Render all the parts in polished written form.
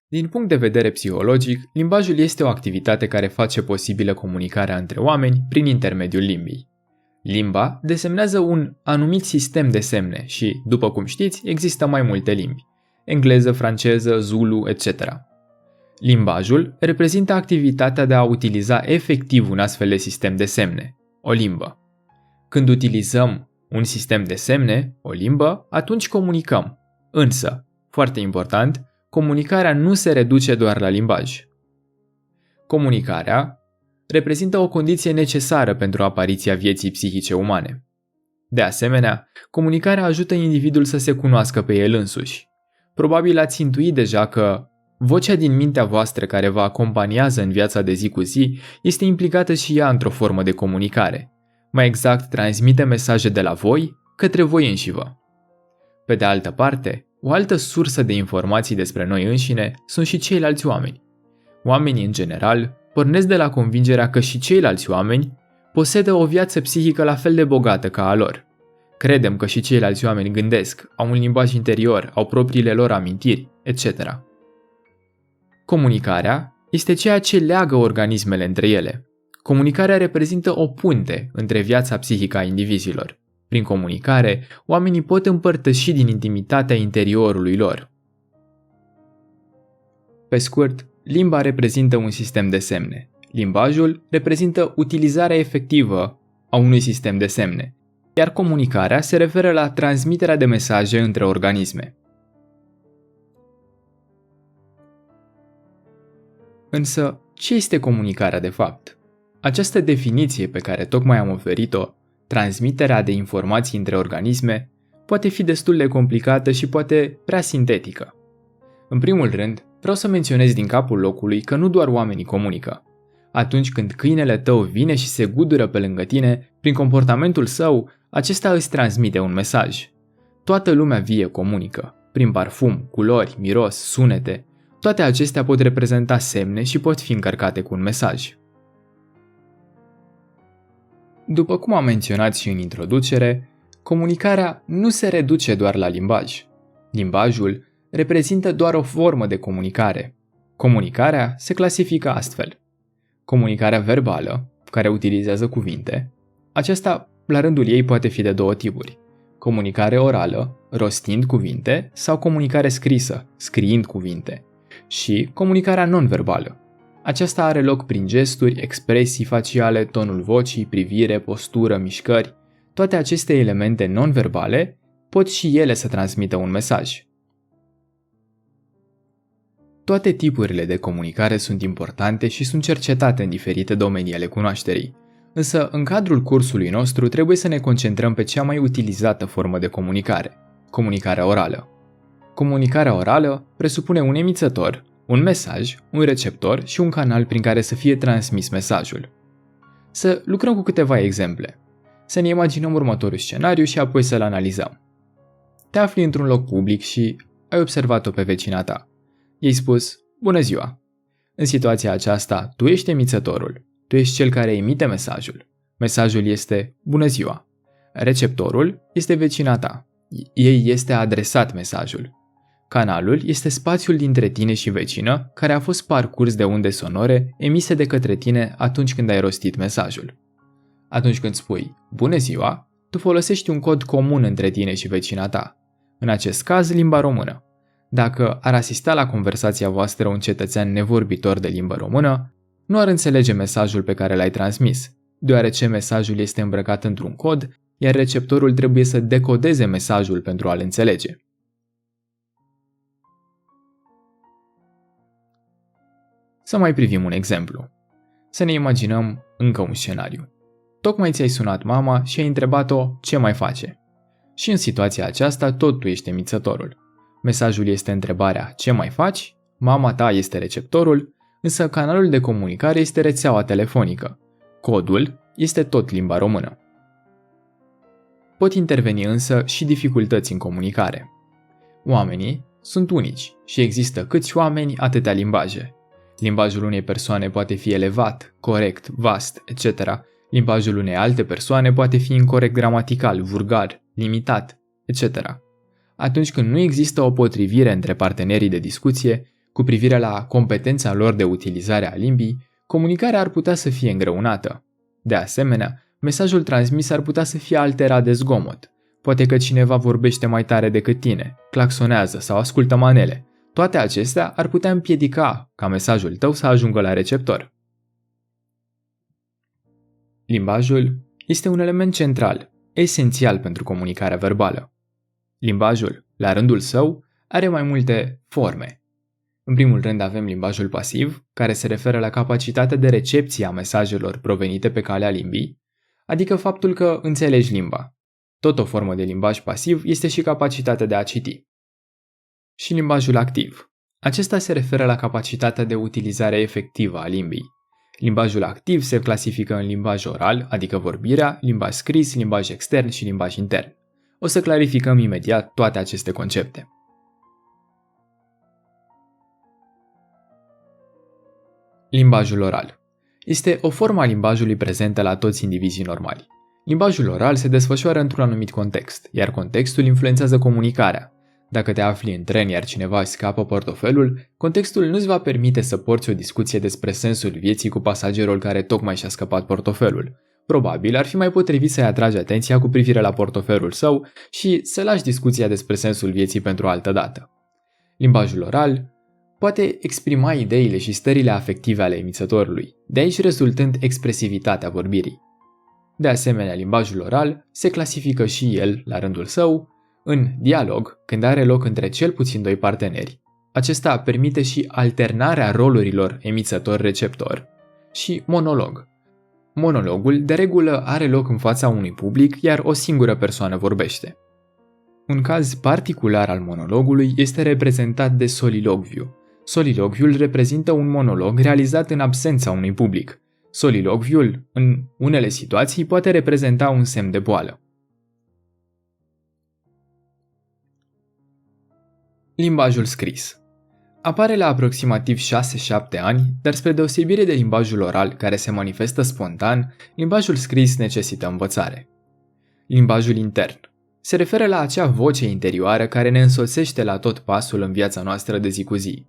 Din punct de vedere psihologic, limbajul este o activitate care face posibilă comunicarea între oameni prin intermediul limbii. Limba desemnează un anumit sistem de semne și, după cum știți, există mai multe limbi: engleză, franceză, zulu, etc. Limbajul reprezintă activitatea de a utiliza efectiv un astfel de sistem de semne, o limbă. Când utilizăm un sistem de semne, o limbă, atunci comunicăm. Însă, foarte important, comunicarea nu se reduce doar la limbaj. Comunicarea reprezintă o condiție necesară pentru apariția vieții psihice umane. De asemenea, comunicarea ajută individul să se cunoască pe el însuși. Probabil ați intuit deja că vocea din mintea voastră care vă acompaniază în viața de zi cu zi este implicată și ea într-o formă de comunicare. Mai exact, transmite mesaje de la voi către voi înșivă. Pe de altă parte, o altă sursă de informații despre noi înșine sunt și ceilalți oameni. Oamenii, în general, pornesc de la convingerea că și ceilalți oameni posedă o viață psihică la fel de bogată ca a lor. Credem că și ceilalți oameni gândesc, au un limbaj interior, au propriile lor amintiri, etc. Comunicarea este ceea ce leagă organismele între ele. Comunicarea reprezintă o punte între viața psihică a indivizilor. Prin comunicare, oamenii pot împărtăși din intimitatea interiorului lor. Pe scurt, limba reprezintă un sistem de semne. Limbajul reprezintă utilizarea efectivă a unui sistem de semne, iar comunicarea se referă la transmiterea de mesaje între organisme. Însă, ce este comunicarea de fapt? Această definiție pe care tocmai am oferit-o, transmiterea de informații între organisme, poate fi destul de complicată și poate prea sintetică. În primul rând, vreau să menționez din capul locului că nu doar oamenii comunică. Atunci când câinele tău vine și se gudură pe lângă tine, prin comportamentul său, acesta îți transmite un mesaj. Toată lumea vie comunică, prin parfum, culori, miros, sunete. Toate acestea pot reprezenta semne și pot fi încărcate cu un mesaj. După cum am menționat și în introducere, comunicarea nu se reduce doar la limbaj. Limbajul reprezintă doar o formă de comunicare. Comunicarea se clasifică astfel: comunicarea verbală, care utilizează cuvinte. Aceasta, la rândul ei, poate fi de două tipuri: comunicare orală, rostind cuvinte, sau comunicare scrisă, scriind cuvinte, și comunicarea non-verbală. Aceasta are loc prin gesturi, expresii faciale, tonul vocii, privire, postură, mișcări. Toate aceste elemente non-verbale pot și ele să transmită un mesaj. Toate tipurile de comunicare sunt importante și sunt cercetate în diferite domenii ale cunoașterii. Însă, în cadrul cursului nostru, trebuie să ne concentrăm pe cea mai utilizată formă de comunicare: comunicarea orală. Comunicarea orală presupune un emițător, un mesaj, un receptor și un canal prin care să fie transmis mesajul. Să lucrăm cu câteva exemple. Să ne imaginăm următorul scenariu și apoi să-l analizăm. Te afli într-un loc public și ai observat-o pe vecina ta. I-ai spus: bună ziua! În situația aceasta, tu ești emițătorul. Tu ești cel care emite mesajul. Mesajul este: bună ziua! Receptorul este vecina ta. Ei este adresat mesajul. Canalul este spațiul dintre tine și vecină, care a fost parcurs de unde sonore emise de către tine atunci când ai rostit mesajul. Atunci când spui bună ziua, tu folosești un cod comun între tine și vecina ta. În acest caz, limba română. Dacă ar asista la conversația voastră un cetățean nevorbitor de limbă română, nu ar înțelege mesajul pe care l-ai transmis, deoarece mesajul este îmbrăcat într-un cod, iar receptorul trebuie să decodeze mesajul pentru a-l înțelege. Să mai privim un exemplu. Să ne imaginăm încă un scenariu. Tocmai ți-ai sunat mama și ai întrebat-o ce mai face. Și în situația aceasta tot tu ești emițătorul. Mesajul este întrebarea ce mai faci, mama ta este receptorul, însă canalul de comunicare este rețeaua telefonică. Codul este tot limba română. Pot interveni însă și dificultăți în comunicare. Oamenii sunt unici și există câți oameni, atâtea limbaje. Limbajul unei persoane poate fi elevat, corect, vast, etc. Limbajul unei alte persoane poate fi incorect gramatical, vulgar, limitat, etc. Atunci când nu există o potrivire între partenerii de discuție, Cu privire la competența lor de utilizare a limbii, comunicarea ar putea să fie îngreunată. De asemenea, mesajul transmis ar putea să fie alterat de zgomot. Poate că cineva vorbește mai tare decât tine, claxonează sau ascultă manele. Toate acestea ar putea împiedica ca mesajul tău să ajungă la receptor. Limbajul este un element central, esențial pentru comunicarea verbală. Limbajul, la rândul său, are mai multe forme. În primul rând avem limbajul pasiv, care se referă la capacitatea de recepție a mesajelor provenite pe calea limbii, adică faptul că înțelegi limba. Tot o formă de limbaj pasiv este și capacitatea de a citi. Și limbajul activ. Acesta se referă la capacitatea de utilizare efectivă a limbii. Limbajul activ se clasifică în limbaj oral, adică vorbirea, limbaj scris, limbaj extern și limbaj intern. O să clarificăm imediat toate aceste concepte. Limbajul oral. Este o formă a limbajului prezentă la toți indivizii normali. Limbajul oral se desfășoară într-un anumit context, iar contextul influențează comunicarea. Dacă te afli în tren, iar cineva își scapă portofelul, contextul nu-ți va permite să porți o discuție despre sensul vieții cu pasagerul care tocmai și-a scăpat portofelul. Probabil ar fi mai potrivit să-i atragi atenția cu privire la portofelul său și să lași discuția despre sensul vieții pentru altă dată. Limbajul oral poate exprima ideile și stările afective ale emițătorului, de aici rezultând expresivitatea vorbirii. De asemenea, limbajul oral se clasifică și el, la rândul său, în dialog, când are loc între cel puțin doi parteneri. Acesta permite și alternarea rolurilor emițător-receptor, și monolog. Monologul, de regulă, are loc în fața unui public, iar o singură persoană vorbește. Un caz particular al monologului este reprezentat de solilogviu. Solilogviul reprezintă un monolog realizat în absența unui public. Solilogviul, în unele situații, poate reprezenta un semn de boală. Limbajul scris. Apare la aproximativ 6-7 ani, dar spre deosebire de limbajul oral, care se manifestă spontan, limbajul scris necesită învățare. Limbajul intern. Se referă la acea voce interioară care ne însoțește la tot pasul în viața noastră de zi cu zi.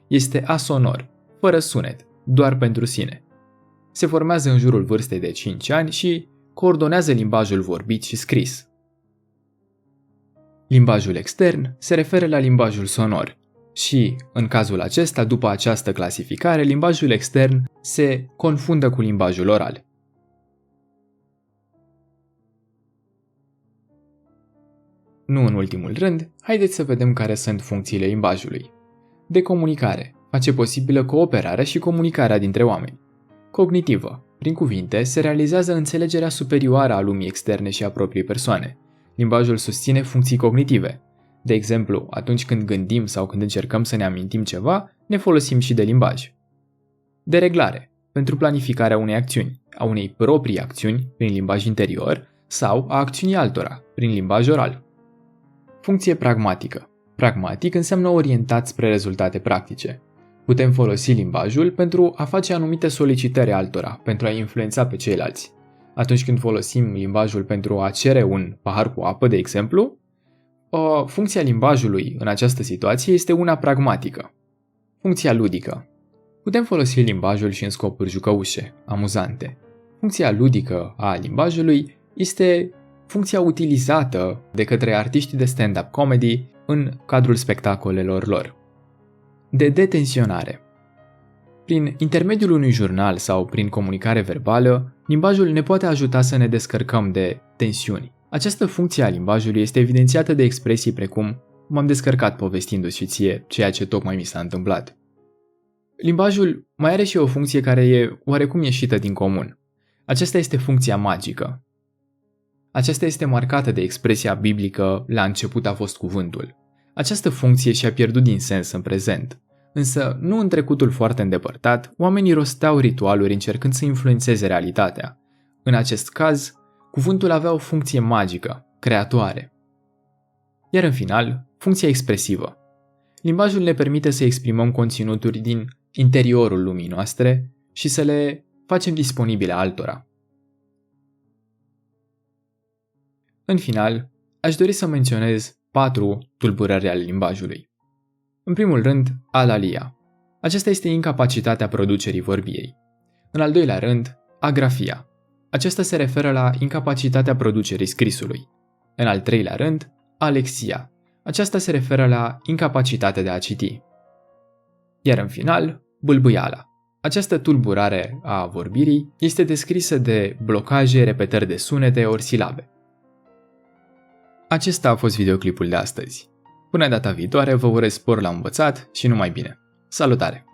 Este asonor, fără sunet, doar pentru sine. Se formează în jurul vârstei de 5 ani și coordonează limbajul vorbit și scris. Limbajul extern se referă la limbajul sonor și, în cazul acesta, după această clasificare, limbajul extern se confundă cu limbajul oral. Nu în ultimul rând, haideți să vedem care sunt funcțiile limbajului. De comunicare, face posibilă cooperarea și comunicarea dintre oameni. Cognitivă, prin cuvinte, se realizează înțelegerea superioară a lumii externe și a propriei persoane. Limbajul susține funcții cognitive. De exemplu, atunci când gândim sau când încercăm să ne amintim ceva, ne folosim și de limbaj. Dereglare, pentru planificarea unei acțiuni, a unei proprii acțiuni prin limbaj interior sau a acțiunii altora, prin limbaj oral. Funcție pragmatică. Pragmatic înseamnă orientat spre rezultate practice. Putem folosi limbajul pentru a face anumite solicitări altora, pentru a influența pe ceilalți. Atunci când folosim limbajul pentru a cere un pahar cu apă, de exemplu, funcția limbajului în această situație este una pragmatică. Funcția ludică. Putem folosi limbajul și în scopuri jucăușe, amuzante. Funcția ludică a limbajului este funcția utilizată de către artiștii de stand-up comedy în cadrul spectacolelor lor. De detenționare. Prin intermediul unui jurnal sau prin comunicare verbală, limbajul ne poate ajuta să ne descărcăm de tensiuni. Această funcție a limbajului este evidențiată de expresii precum "m-am descărcat povestindu-și ție ceea ce tocmai mi s-a întâmplat". Limbajul mai are și o funcție care e oarecum ieșită din comun. Aceasta este funcția magică. Aceasta este marcată de expresia biblică "la început a fost cuvântul". Această funcție și-a pierdut din sens în prezent. Însă, nu în trecutul foarte îndepărtat, oamenii rosteau ritualuri încercând să influențeze realitatea. În acest caz, cuvântul avea o funcție magică, creatoare. Iar în final, funcția expresivă. Limbajul ne permite să exprimăm conținuturi din interiorul lumii noastre și să le facem disponibile altora. În final, aș dori să menționez 4 tulburări ale limbajului. În primul rând, alalia. Aceasta este incapacitatea producerii vorbirii. În al doilea rând, agrafia. Aceasta se referă la incapacitatea producerii scrisului. În al treilea rând, alexia. Aceasta se referă la incapacitatea de a citi. Iar în final, bâlbâiala. Această tulburare a vorbirii este descrisă de blocaje, repetări de sunete ori silabe. Acesta a fost videoclipul de astăzi. Până data viitoare, vă urez spor la învățat și numai bine. Salutare!